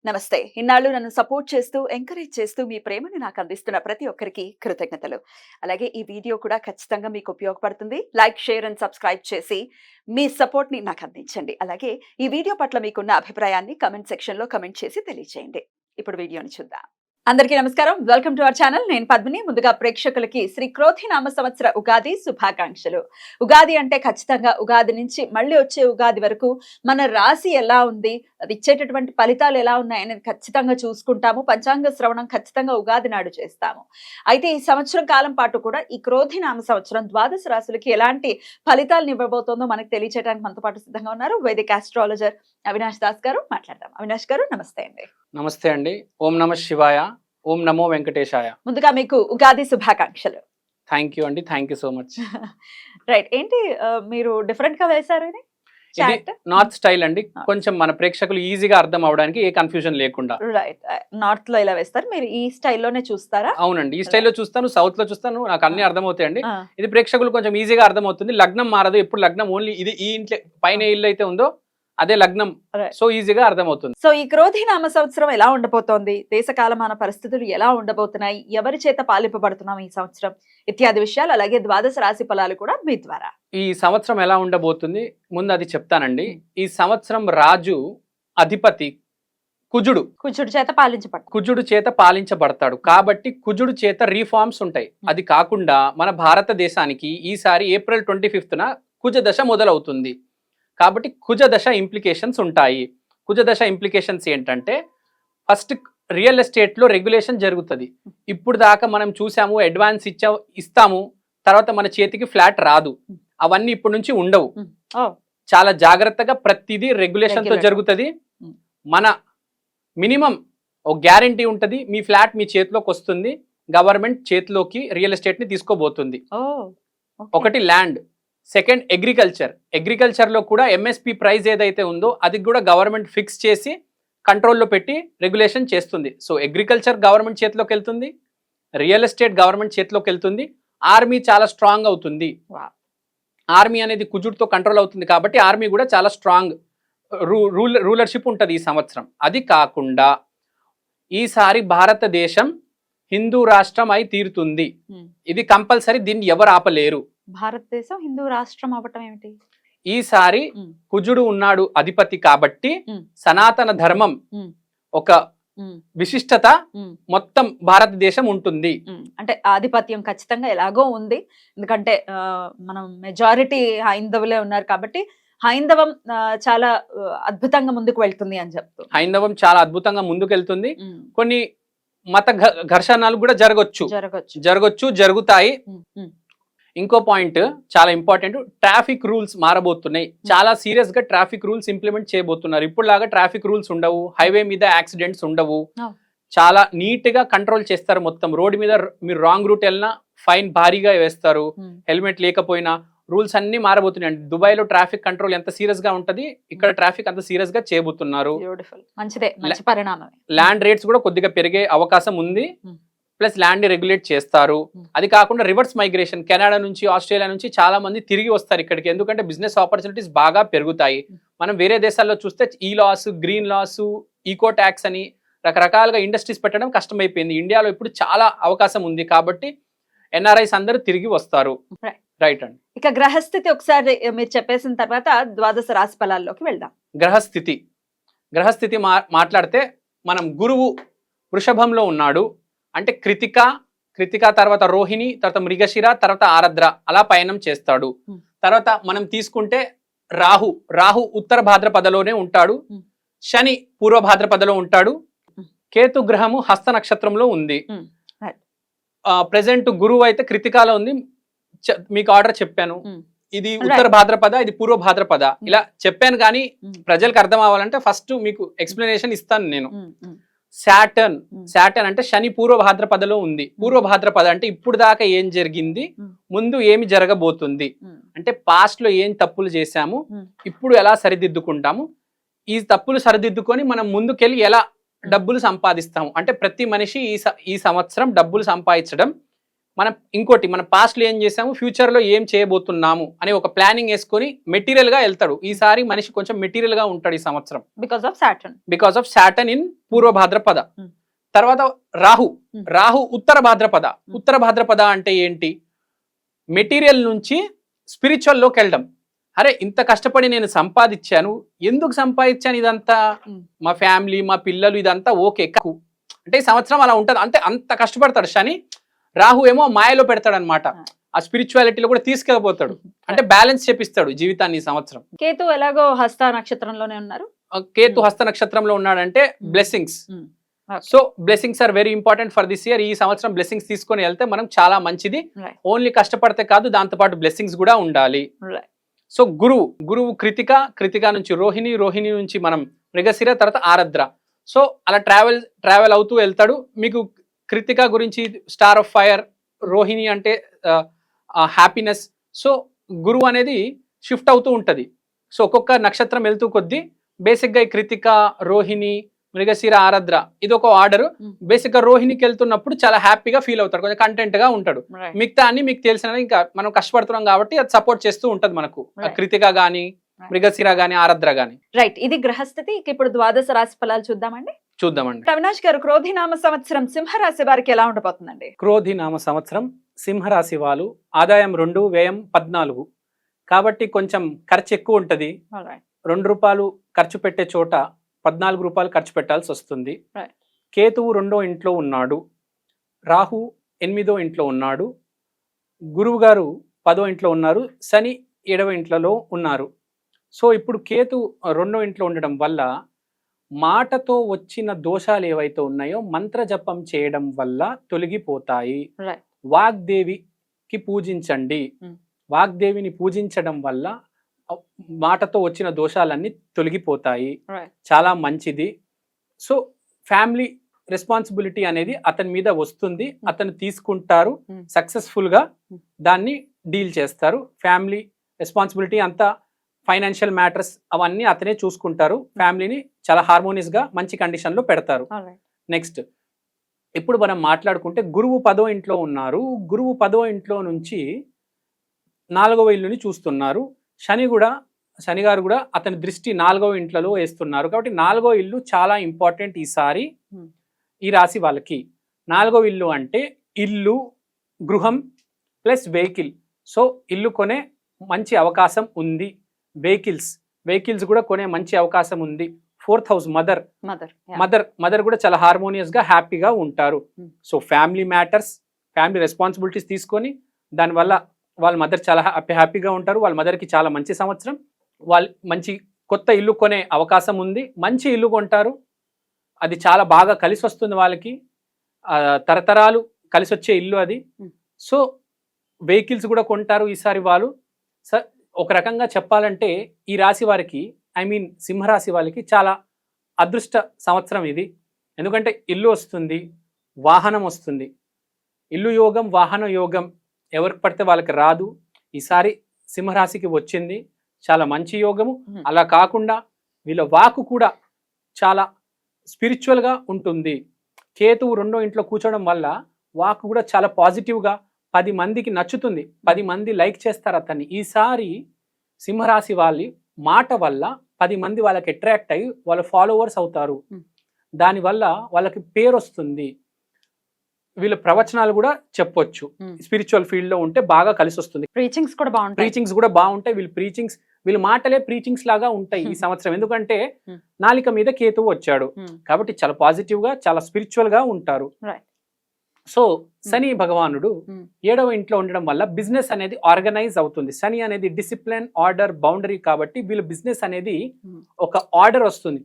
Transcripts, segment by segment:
నమస్తే. ఇన్నాళ్ళు నన్ను సపోర్ట్ చేస్తూ, ఎంకరేజ్ చేస్తూ మీ ప్రేమని నాకు అందిస్తున్న ప్రతి ఒక్కరికి కృతజ్ఞతలు. అలాగే ఈ వీడియో కూడా ఖచ్చితంగా మీకు ఉపయోగపడుతుంది. లైక్, షేర్ అండ్ సబ్స్క్రైబ్ చేసి మీ సపోర్ట్‌ని నాకు అందించండి. అలాగే ఈ వీడియో పట్ల మీకున్న అభిప్రాయాన్ని కామెంట్ సెక్షన్‌లో కామెంట్ చేసి తెలియజేయండి. ఇప్పుడు వీడియోని చూద్దాం. అందరికీ నమస్కారం. Welcome to our channel. నేను పద్మిని. ముందుగా ప్రేక్షకులకి శ్రీ క్రోధి నామ సంవత్సర ఉగాది శుభాకాంక్షలు. ఉగాది అంటే ఖచ్చితంగా ఉగాది నుంచి మళ్ళీ వచ్చే ఉగాది వరకు మన రాశి ఎలా ఉంది, అది ఇచ్చేటటువంటి ఫలితాలు ఎలా ఉన్నాయి అనేది ఖచ్చితంగా చూసుకుంటాము. పంచాంగ శ్రవణం ఖచ్చితంగా ఉగాది నాడు చేస్తాము. అయితే ఈ సంవత్సరం కాలం పాటు కూడా ఈ క్రోధి నామ సంవత్సరం ద్వాదశ రాశులకి ఎలాంటి ఫలితాలను ఇవ్వబోతోందో మనకు తెలియచేయడానికి మనతో పాటు సిద్ధంగా ఉన్నారు వైదిక ఆస్ట్రాలజర్ అవినాష్ దాస్ గారు. మాట్లాడదాం. అవినాష్ గారు నమస్తే అండి. నమస్తే అండి. ఓం నమ శివాయ. ఓం నమో వెంకటేశాయ. ముందుగా మీకు ఉగాది శుభాకాంక్షలు. థ్యాంక్ యూ అండి. Thank you so much. Right. ఏంటి మీరు డిఫరెంట్ గా వేశారు ఇది? ఇది నార్త్ స్టైల్ అండి. కొంచెం మన ప్రేక్షకులు ఈజీగా అర్థం అవడానికి ఏ కన్ఫ్యూజన్ లేకుండా. రైట్. నార్త్ లో ఇలా వేస్తారు, మీరు ఈ స్టైల్లోనే చూస్తారా? అవునండి, ఈ స్టైల్లో చూస్తాను, సౌత్ లో చూస్తాను, నాకు అన్ని అర్థమవుతాయండి. ఇది ప్రేక్షకులు కొంచెం ఈజీగా అర్థమవుతుంది. లగ్నం మారదు, ఎప్పుడు లగ్నం ఓన్లీ ఇది ఈ ఇంట్లో పైన ఇల్లు అయితే ఉందో అదే లగ్నం. సో ఈజీగా అర్థమవుతుంది. సో ఈ క్రోధి నామ సంవత్సరం ఎలా ఉండబోతోంది, దేశకాలమాన పరిస్థితులు ఎలా ఉండబోతున్నాయి, ఎవరి చేత పాలింపబడుతున్నాం ఈ సంవత్సరం ఇత్యాది విషయాలు, అలాగే ద్వాదశ రాశి ఫలాలు కూడా మీ ద్వారా. ఈ సంవత్సరం ఎలా ఉండబోతుంది ముందు అది చెప్తానండి. ఈ సంవత్సరం రాజు అధిపతి కుజుడు కుజుడు చేత పాలించబడతాడు. కాబట్టి కుజుడు చేత రీఫార్మ్స్ ఉంటాయి. అది కాకుండా మన భారతదేశానికి ఈసారి ఏప్రిల్ 25న కుజ దశ మొదలవుతుంది. కాబట్టి కుజ దశ ఇంప్లికేషన్స్ ఉంటాయి. కుజ దశ ఇంప్లికేషన్స్ ఏంటంటే, ఫస్ట్ రియల్ ఎస్టేట్లో రెగ్యులేషన్ జరుగుతుంది. ఇప్పుడు దాకా మనం చూసాము, అడ్వాన్స్ ఇస్తాము, తర్వాత మన చేతికి ఫ్లాట్ రాదు. అవన్నీ ఇప్పటి నుంచి ఉండవు. చాలా జాగ్రత్తగా ప్రతిదీ రెగ్యులేషన్తో జరుగుతుంది. మన మినిమం ఒక గ్యారంటీ ఉంటుంది, మీ ఫ్లాట్ మీ చేతిలోకి వస్తుంది. గవర్నమెంట్ చేతిలోకి రియల్ ఎస్టేట్ని తీసుకోబోతుంది. ఒకటి ల్యాండ్, సెకండ్ అగ్రికల్చర్లో కూడా ఎంఎస్పి ప్రైస్ ఏదైతే ఉందో అది కూడా గవర్నమెంట్ ఫిక్స్ చేసి కంట్రోల్లో పెట్టి రెగ్యులేషన్ చేస్తుంది. సో అగ్రికల్చర్ గవర్నమెంట్ చేతిలోకి వెళ్తుంది, రియల్ ఎస్టేట్ గవర్నమెంట్ చేతిలోకి వెళ్తుంది. ఆర్మీ చాలా స్ట్రాంగ్ అవుతుంది. ఆర్మీ అనేది కుజుడితో కంట్రోల్ అవుతుంది కాబట్టి ఆర్మీ కూడా చాలా స్ట్రాంగ్ రూలర్షిప్ ఉంటుంది ఈ సంవత్సరం. అది కాకుండా ఈసారి భారతదేశం హిందూ రాష్ట్రం అయి తీరుతుంది. ఇది కంపల్సరీ, దీన్ని ఎవరు ఆపలేరు. భారతదేశం హిందూ రాష్ట్రం అవ్వటం ఏమిటి? ఈసారి కుజుడు ఉన్నాడు అధిపతి కాబట్టి సనాతన ధర్మం ఒక విశిష్టత మొత్తం భారతదేశం ఉంటుంది. అంటే ఆధిపత్యం ఖచ్చితంగా ఎలాగో ఉంది, ఎందుకంటే మనం మెజారిటీ హైందవులే ఉన్నారు కాబట్టి హైందవం చాలా అద్భుతంగా ముందుకు వెళ్తుంది అని చెప్తూ. హైందవం చాలా అద్భుతంగా ముందుకు వెళ్తుంది. కొన్ని మత ఘర్షణలు కూడా జరుగుతాయి. ఇంకో పాయింట్ చాలా ఇంపార్టెంట్, ట్రాఫిక్ రూల్స్ మారబోతున్నాయి. చాలా సీరియస్ గా ట్రాఫిక్ రూల్స్ ఇంప్లిమెంట్ చేయబోతున్నారు. ఇప్పుడు లాగా ట్రాఫిక్ రూల్స్ ఉండవు, హైవే మీద యాక్సిడెంట్స్ ఉండవు. చాలా నీట్ గా కంట్రోల్ చేస్తారు. మొత్తం రోడ్డు మీద మీరు రాంగ్ రూట్ వెళ్ళినా ఫైన్ భారీగా వేస్తారు. హెల్మెట్ లేకపోయినా రూల్స్ అన్ని మారబోతున్నాయి. దుబాయ్ లో ట్రాఫిక్ కంట్రోల్ ఎంత సీరియస్ గా ఉంటది, ఇక్కడ ట్రాఫిక్ అంత సీరియస్ గా చేయబోతున్నారు. ల్యాండ్ రేట్స్ కూడా కొద్దిగా పెరిగే అవకాశం ఉంది. ప్లస్ ల్యాండ్ రెగ్యులేట్ చేస్తారు. అది కాకుండా రివర్స్ మైగ్రేషన్, కెనడా నుంచి ఆస్ట్రేలియా నుంచి చాలా మంది తిరిగి వస్తారు ఇక్కడికి. ఎందుకంటే బిజినెస్ ఆపర్చునిటీస్ బాగా పెరుగుతాయి. మనం వేరే దేశాల్లో చూస్తే ఈ laws, green laws, eco tax అని రకరకాలుగా ఇండస్ట్రీస్ పెట్టడం కష్టమైపోయింది. ఇండియాలో ఇప్పుడు చాలా అవకాశం ఉంది కాబట్టి ఎన్ఆర్ఐస్ అందరూ తిరిగి వస్తారు. రైట్ అండి. ఇక గ్రహస్థితి ఒకసారి మీరు చెప్పేసిన తర్వాత ద్వాదశ రాశి ఫలాల్లోకి వెళ్దాం. గ్రహస్థితి మాట్లాడితే మనం గురువు వృషభంలో ఉన్నాడు. అంటే కృతిక తర్వాత రోహిణి, తర్వాత మృగశిర, తర్వాత ఆరద్ర అలా పయనం చేస్తాడు. తర్వాత మనం తీసుకుంటే రాహు ఉత్తర భాద్రపదలోనే ఉంటాడు. శని పూర్వ భాద్రపదలో ఉంటాడు. కేతు గ్రహము హస్త నక్షత్రంలో ఉంది. ప్రెసెంట్ గురువు అయితే కృతికాలో ఉంది. మీకు ఆర్డర్ చెప్పాను, ఇది ఉత్తర భాద్రపద, ఇది పూర్వ భాద్రపద, ఇలా చెప్పాను. కానీ ప్రజలకు అర్థం అవ్వాలంటే ఫస్ట్ మీకు ఎక్స్ప్లెనేషన్ ఇస్తాను నేను. శాటర్న్ అంటే శని పూర్వ భాద్రపదలో ఉంది. పూర్వ భాద్రపద అంటే ఇప్పుడు దాకా ఏం జరిగింది, ముందు ఏమి జరగబోతుంది, అంటే పాస్ట్ లో ఏం తప్పులు చేశాము, ఇప్పుడు ఎలా సరిదిద్దుకుంటాము, ఈ తప్పులు సరిదిద్దుకొని మనం ముందుకెళ్ళి ఎలా డబ్బులు సంపాదిస్తాము. అంటే ప్రతి మనిషి ఈ సంవత్సరం డబ్బులు సంపాదించడం మనం ఇంకోటి మన పాస్ట్ లో ఏం చేసాము, ఫ్యూచర్ లో ఏం చేయబోతున్నాము అని ఒక ప్లానింగ్ వేసుకొని మెటీరియల్ గా వెళ్తాడు. ఈసారి మనిషి కొంచెం మెటీరియల్ గా ఉంటాడు ఈ సంవత్సరం బికాస్ ఆఫ్ సాటర్న్ ఇన్ పూర్వ భాద్రపద. తర్వాత రాహు ఉత్తర భాద్రపద. ఉత్తర భాద్రపద అంటే ఏంటి, మెటీరియల్ నుంచి స్పిరిచువల్ లోకి వెళ్ళడం. అరే ఇంత కష్టపడి నేను సంపాదించాను, ఎందుకు సంపాదించాను ఇదంతా, మా ఫ్యామిలీ మా పిల్లలు ఇదంతా ఓకే అంటే ఈ సంవత్సరం అలా ఉంటది. అంటే అంత కష్టపడతాడు శని. రాహు ఏమో మాయలో పెడతాడు అనమాట, ఆ స్పిరిచువాలిటీలో కూడా తీసుకెళ్ళిపోతాడు. అంటే బ్యాలెన్స్ చేపిస్తాడు జీవితాన్ని ఈ సంవత్సరం. కేతు ఎలాగో హస్త నక్షత్రంలోనే ఉన్నారు. కేతు హస్త నక్షత్రంలో ఉన్నాడంటే blessings. So blessings are very important for this year. ఈ సంవత్సరం బ్లెస్సింగ్స్ తీసుకొని వెళ్తే మనం చాలా మంచిది. ఓన్లీ కష్టపడితే కాదు, దాంతో పాటు బ్లెస్సింగ్స్ కూడా ఉండాలి. సో గురువు కృతిక నుంచి రోహిణి నుంచి మనం మృగశిర, తర్వాత ఆరద్ర. సో అలా ట్రావెల్ అవుతూ వెళ్తాడు. మీకు కృతిక గురించి స్టార్ ఆఫ్ ఫైర్, రోహిణి అంటే హ్యాపీనెస్. సో గురువు అనేది షిఫ్ట్ అవుతూ ఉంటది. సో ఒక్కొక్క నక్షత్రం వెళ్తూ కొద్దీ బేసిక్ గా కృతిక, రోహిణి, మృగశిర, ఆరద్ర ఇది ఒక ఆర్డర్. బేసిక్ గా రోహిణికి వెళ్తున్నప్పుడు చాలా హ్యాపీగా ఫీల్ అవుతాడు, కొంచెం కంటెంట్ గా ఉంటాడు. మిగతా అన్ని మీకు తెలిసిన, ఇంకా మనం కష్టపడుతున్నాం కాబట్టి అది సపోర్ట్ చేస్తూ ఉంటది మనకు, కృతిక గాని మృగశిర గాని ఆరద్ర గాని. రైట్, ఇది గ్రహస్థితి. ఇప్పుడు ద్వాదశ రాశి ఫలాలు చూద్దామండి. అవినాష్ గారు, క్రోధినామ సంవత్సరం సింహరాశి వారికి ఎలా ఉండబోతుందండి? క్రోధినామ సంవత్సరం సింహరాశి వాళ్ళు ఆదాయం 2, వ్యయం 14. కాబట్టి కొంచెం ఖర్చు ఎక్కువ ఉంటది. 2 రూపాయలు ఖర్చు పెట్టే చోట 14 రూపాయలు ఖర్చు పెట్టాల్సి వస్తుంది. కేతువు 2వ ఇంట్లో ఉన్నాడు, రాహు 8వ ఇంట్లో ఉన్నాడు, గురువు గారు 10వ ఇంట్లో ఉన్నారు, శని 7వ ఇంట్లో ఉన్నారు. సో ఇప్పుడు కేతు 2వ ఇంట్లో ఉండడం వల్ల మాటతో వచ్చిన దోషాలు ఏవైతే ఉన్నాయో మంత్ర జపం చేయడం వల్ల తొలగిపోతాయి. వాగ్దేవికి పూజించండి. వాగ్దేవిని పూజించడం వల్ల మాటతో వచ్చిన దోషాలన్నీ తొలగిపోతాయి. చాలా మంచిది. సో ఫ్యామిలీ రెస్పాన్సిబిలిటీ అనేది అతని మీద వస్తుంది, అతను తీసుకుంటారు, సక్సెస్ఫుల్ గా దాన్ని డీల్ చేస్తారు. ఫ్యామిలీ రెస్పాన్సిబిలిటీ అంతా, ఫైనాన్షియల్ మ్యాటర్స్ అవన్నీ అతనే చూసుకుంటారు. ఫ్యామిలీని చాలా హార్మోనియస్ గా మంచి కండిషన్ లో పెడతారు. నెక్స్ట్ ఇప్పుడు మనం మాట్లాడుకుంటే గురువు 10వ ఇంట్లో ఉన్నారు. గురువు 10వ ఇంట్లో నుంచి 4వ ఇల్లుని చూస్తున్నారు. శని గారు కూడా అతని దృష్టి 4వ ఇంట్లో వేస్తున్నారు. కాబట్టి 4వ ఇల్లు చాలా ఇంపార్టెంట్ ఈసారి ఈ రాశి వాళ్ళకి. 4వ ఇల్లు అంటే ఇల్లు, గృహం ప్లస్ వెహికల్. సో ఇల్లు కొనే మంచి అవకాశం ఉంది. వెహికల్స్ కూడా కొనే మంచి అవకాశం ఉంది. 4th హౌస్ మదర్ కూడా చాలా హార్మోనియస్ గా హ్యాపీగా ఉంటారు. So family matters, family responsibilities తీసుకొని దానివల్ల వాళ్ళ మదర్ చాలా హ్యాపీగా ఉంటారు. వాళ్ళ మదర్కి చాలా మంచి సంవత్సరం. వాళ్ళు మంచి కొత్త ఇల్లు కొనే అవకాశం ఉంది. మంచి ఇల్లు కొంటారు, అది చాలా బాగా కలిసి వస్తుంది వాళ్ళకి. తరతరాలు కలిసి వచ్చే ఇల్లు అది. సో వెహికల్స్ కూడా కొంటారు ఈసారి వాళ్ళు. ఒక రకంగా చెప్పాలంటే ఈ రాశి వారికి, సింహరాశి వాళ్ళకి చాలా అదృష్ట సంవత్సరం ఇది. ఎందుకంటే ఇల్లు వస్తుంది, వాహనం వస్తుంది. ఇల్లు యోగం, వాహన యోగం ఎవరికి పడితే వాళ్ళకి రాదు. ఈసారి సింహరాశికి వచ్చింది, చాలా మంచి యోగము. అలా కాకుండా వీళ్ళ వాకు కూడా చాలా స్పిరిచువల్ గా ఉంటుంది. కేతువు 2వ ఇంట్లో కూర్చోవడం వల్ల వాకు కూడా చాలా పాజిటివ్గా 10 మందికి నచ్చుతుంది. 10 మంది లైక్ చేస్తారు అతన్ని. ఈసారి సింహరాశి వాళ్ళ మాట వల్ల 10 మంది వాళ్ళకి అట్రాక్ట్ అయ్యి వాళ్ళ ఫాలోవర్స్ అవుతారు. దానివల్ల వాళ్ళకి పేరు వస్తుంది. వీళ్ళ ప్రవచనాలు కూడా చెప్పొచ్చు. స్పిరిచువల్ ఫీల్డ్ లో ఉంటే బాగా కలిసి వస్తుంది. ప్రీచింగ్స్ కూడా బాగుంటాయి. వీళ్ళ మాటలే ప్రీచింగ్స్ లాగా ఉంటాయి ఈ సంవత్సరం. ఎందుకంటే నాలిక మీద కేతువు వచ్చాడు కాబట్టి చాలా పాజిటివ్ గా, చాలా స్పిరిచువల్ గా ఉంటారు. సో శని భగవానుడు 7వ ఇంట్లో ఉండడం వల్ల బిజినెస్ అనేది ఆర్గనైజ్ అవుతుంది. శని అనేది డిసిప్లిన్, ఆర్డర్, బౌండరీ. కాబట్టి వీళ్ళ బిజినెస్ అనేది ఒక ఆర్డర్ వస్తుంది.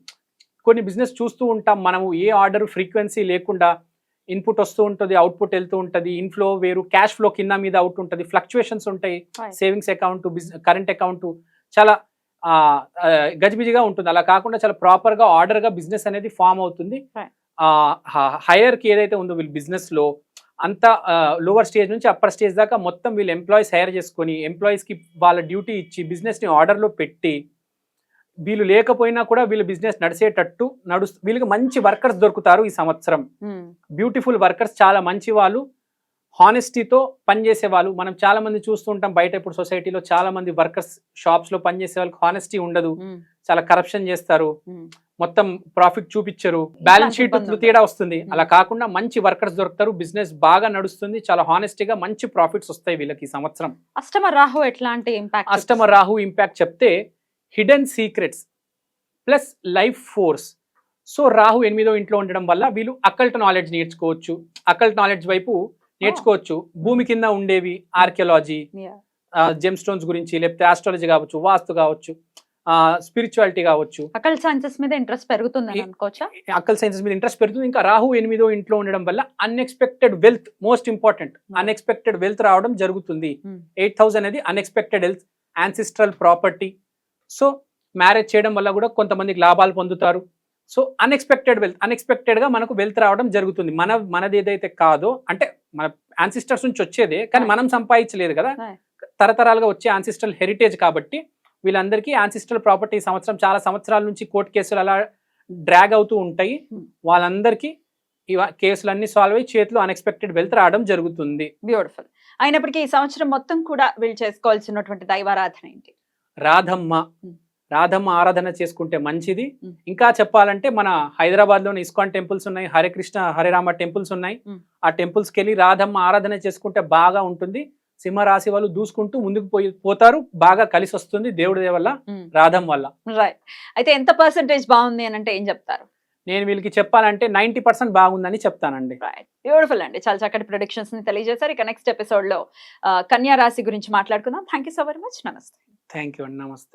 కొన్ని బిజినెస్ చూస్తూ ఉంటాం మనము, ఏ ఆర్డర్ ఫ్రీక్వెన్సీ లేకుండా ఇన్పుట్ వస్తూ ఉంటుంది, అవుట్పుట్ వెళ్తూ ఉంటుంది. ఇన్ఫ్లో వేరు, క్యాష్ ఫ్లో కింద మీద అవుట్ ఉంటుంది, ఫ్లక్చుయేషన్స్ ఉంటాయి. సేవింగ్స్ అకౌంట్, కరెంట్ అకౌంట్ చాలా గజిబిజిగా ఉంటుంది. అలా కాకుండా చాలా ప్రాపర్ గా, ఆర్డర్ గా బిజినెస్ అనేది ఫామ్ అవుతుంది. హైయర్ కి ఏదైతే ఉందో వీళ్ళ బిజినెస్ లో అంతా లోవర్ స్టేజ్ నుంచి అప్పర్ స్టేజ్ దాకా మొత్తం వీళ్ళు ఎంప్లాయీస్ హైర్ చేసుకొని, ఎంప్లాయీస్ కి వాళ్ళ డ్యూటీ ఇచ్చి, బిజినెస్ ని ఆర్డర్ లో పెట్టి, వీళ్ళు లేకపోయినా కూడా వీళ్ళ బిజినెస్ నడిచేటట్టు వీళ్ళకి మంచి వర్కర్స్ దొరుకుతారు ఈ సంవత్సరం. బ్యూటిఫుల్ వర్కర్స్, చాలా మంచి వాళ్ళు. హానెస్టీతో పనిచేసే వాళ్ళు, మనం చాలా మంది చూస్తుంటాం బయట ఇప్పుడు సొసైటీలో చాలా మంది వర్కర్స్ షాప్స్ లో పనిచేసే వాళ్ళకి హానెస్టీ ఉండదు, చాలా కరప్షన్ చేస్తారు, మొత్తం ప్రాఫిట్ చూపించరు, బ్యాలెన్స్ షీట్ తేడా వస్తుంది. అలా కాకుండా మంచి వర్కర్స్ దొరుకుతారు, బిజినెస్ బాగా నడుస్తుంది, చాలా హానెస్టీగా మంచి ప్రాఫిట్స్ వస్తాయి వీళ్ళకి ఈ సంవత్సరం. అష్టమ రాహు ఎట్లాంటి ఇంపాక్ట్? అష్టమ రాహు ఇంపాక్ట్ చెప్తే hidden secrets plus life force. So Rahu 8వ ఇంట్లో ఉండడం వల్ల వీళ్ళు అకల్ట్ నాలెడ్జ్ నేర్చుకోవచ్చు, అకల్ట్ నాలెడ్జ్ వైపు నేర్చుకోవచ్చు. భూమి కింద ఉండేవి ఆర్కియాలజీ, జెమ్ స్టోన్స్ గురించి, లేకపోతే ఆస్ట్రాలజీ కావచ్చు, వాస్తు కావచ్చు, స్పిరిచువాలిటీ కావచ్చు. అకల్ట్ సైన్సెస్ మీద ఇంట్రెస్ట్ పెరుగుతుంది అనుకోవచ్చా? అకల్ట్ సైన్సెస్ మీద ఇంట్రెస్ట్ పెరుగుతుంది. ఇంకా రాహు 8వ ఇంట్లో ఉండడం వల్ల unexpected wealth, most important, unexpected wealth రావడం జరుగుతుంది. 8,000 అనేది unexpected wealth, ancestral property. So marriage చేయడం వల్ల కూడా కొంతమందికి లాభాలు పొందుతారు. సో అన్ఎక్స్పెక్టెడ్ వెల్త్, అన్ఎక్స్పెక్టెడ్ గా మనకు వెల్త్ రావడం జరుగుతుంది. మనది ఏదైతే కాదో, అంటే మన యాన్సిస్టర్స్ నుంచి వచ్చేదే, కానీ మనం సంపాదించలేదు కదా, తరతరాలుగా వచ్చే యాన్సిస్ట్రల్ హెరిటేజ్. కాబట్టి వీళ్ళందరికీ యాన్సిస్ట్రల్ ప్రాపర్టీ సంవత్సరం, చాలా సంవత్సరాల నుంచి కోర్టు కేసులు అలా డ్రాగ్ అవుతూ ఉంటాయి. వాళ్ళందరికీ కేసులన్నీ సాల్వ్ అయ్యి చేతిలో అన్ఎక్స్పెక్టెడ్ వెల్త్ రావడం జరుగుతుంది. బ్యూటిఫుల్. అయినప్పటికీ ఈ సంవత్సరం మొత్తం కూడా వీళ్ళు చేసుకోవాల్సినటువంటి దైవారాధన ఏంటి? రాధమ్మ ఆరాధన చేసుకుంటే మంచిది. ఇంకా చెప్పాలంటే మన హైదరాబాద్ లోని ఇస్కాన్ టెంపుల్స్ ఉన్నాయి, హరే కృష్ణ హరే రామ టెంపుల్స్ ఉన్నాయి. ఆ టెంపుల్స్ కి వెళ్ళి రాధమ్మ ఆరాధన చేసుకుంటే బాగా ఉంటుంది. సింహరాశి వాళ్ళు దూసుకుంటూ ముందుకు పోతారు, బాగా కలిసి వస్తుంది దేవుడి వల్ల, రాధం వల్ల. రైట్. అయితే ఎంత పర్సెంటేజ్ బాగుంది అని అంటే ఏం చెప్తారు? నేను వీళ్ళకి చెప్పాలంటే 90% బాగుందని చెప్తానండి. రైట్, బ్యూటిఫుల్ అండి. చాలా చక్కటి ప్రొడిక్షన్స్ ని తెలియజేశారు. ఇక నెక్స్ట్ ఎపిసోడ్ లో కన్యా రాశి గురించి మాట్లాడుకుందాం. Thank you so very much. నమస్తే. థ్యాంక్ యూ అండి. నమస్తే.